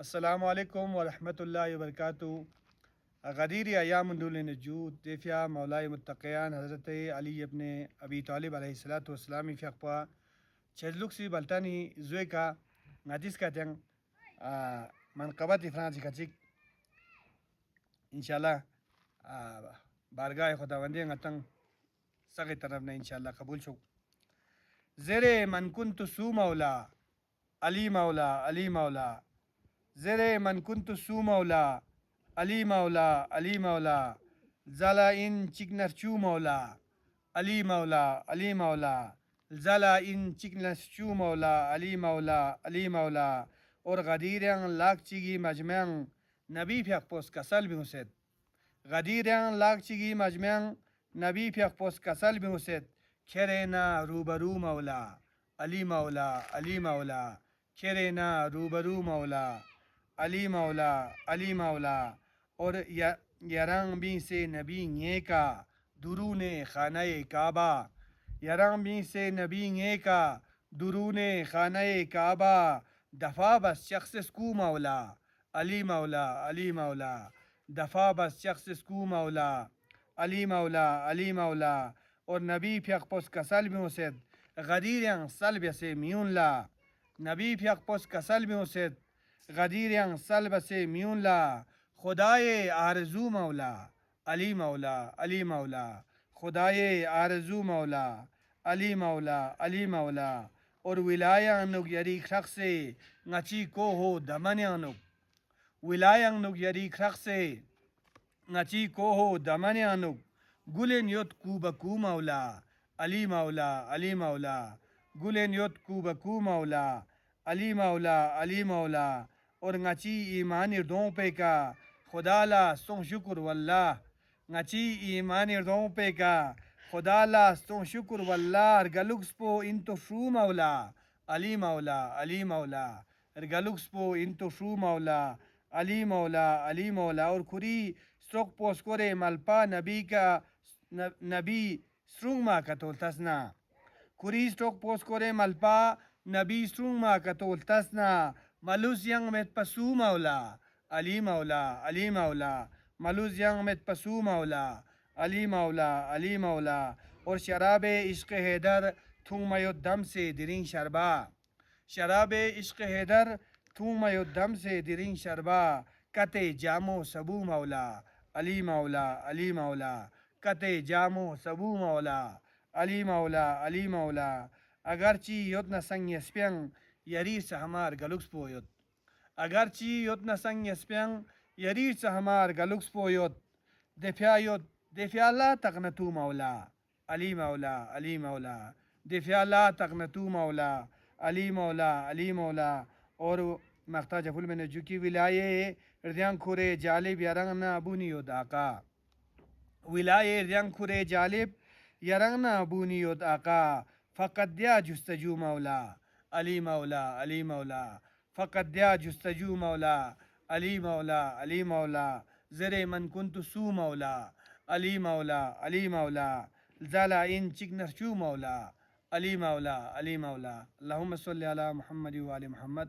السلام علیکم ورحمۃ اللہ وبرکاتہ۔ غدیر ایام دول نجود دیفیا مولائے متقیان حضرت علی ابن ابی طالب علیہ الصلاۃ والسلام فیقوا چیزلوک سی بلتانی زوے کا نادیس کا تنگ منقبت فرانسی کچک انشاءاللہ بارگاہ خداوندی غتنگ سغی طرف نے انشاءاللہ قبول شو زیر من کنت سو مولا علی مولا علی مولا زیر من کنت سو مولا علی مولا علی مولا زلا ان چکنرچو مولا علی مولا علی مولا زلا ان چکنرچو مولا علی مولا علی مولا اور غدیرین لاک چیگی مجمعن نبی فیق پوس کسل بھی حسید غدیرین لاک چیگی مجمعن نبی فیق پوس کسل بھی حسید کھرینا روبرو مولا علی مولا علی مولا کھرینا روبرو مولا علی مولا علی مولا اور یرنگ بی سے نبی نگے کا درون خانہ کعبہ یرنگ بی سے نبی نگے کا درون خانہ کعبہ دفع بس شخص سکو مولا علی مولا علی مولا دفع بس شخص سکو مولا علی مولا علی مولا اور نبی فیق پوس کسل بھی حسید غدیرین سلب سے میون لا نبی فیق پوس کسل بھی حسید غدیرین سلب سے میون لا خدائے آرزو مولا علی مولا علی مولا خدائے آرزو مولا علی مولا علی مولا اور ولایاں نگ یری شخص نچی کو ہو دمنیاں نگ ولایاں نگ یری شخص نچی کو ہو دمنیاں نگ گلین یوت کو بکو مولا علی مولا علی مولا گلین یوت کو بکو مولا علی مولا علی مولا اور نچی ایمان اردوں پہ کا خدا لا سن شکر واللہ نچی ایمان اردوں پہ کا خدا لا سن شکر واللہ ارگلوکس پو انتو شو مولا علی مولا علی مولا ارگلوکس پو انتو شو مولا علی مولا علی مولا اور کھری سروک پوس کورے ملپا نبی کا نبی سرونگ ما کتول تسنا کھری سروک پوس کورے ملپا نبی سرونگ ما کتول تسنا ملوز ینگ میت پسو مولا علی مولا علی مولا ملوز ینگ میت پسو مولا علی مولا علی مولا اور شراب عشق حیدر تھوں میو دم سے درین شربا شراب عشق حیدر تھوں میو دم سے درین شربا کتے جامو سبو مولا علی مولا علی مولا کتے جامو سبو مولا علی مولا علی مولا اگرچی یوت نہ سنگ یسپینگ یریر سے ہمار گلوکس پویوت اگرچی یوت نہ سنگ یسپینگ یریر سے ہمار گلوکس پویوت دفیا لا تقنتو مولا علی مولا علی مولا دفیا لا تقنتو مولا علی مولا علی مولا اور مقطع جفل میں نے جکی ولائے ردیان کھورے جالب یرنگ نا ابونی یود آقا ولائے ردیان کھورے جالب یرنگ نا ابونی یود آقا فقط دیا جستجو مولا علی مولا علی مولا فقط دیا جستجو مولا علی مولا علی مولا زر من کنت سو مولا علی مولا علی مولا زلا ان چکنرچو مولا علی مولا علی مولا اللہم صلی علی محمد و علی محمد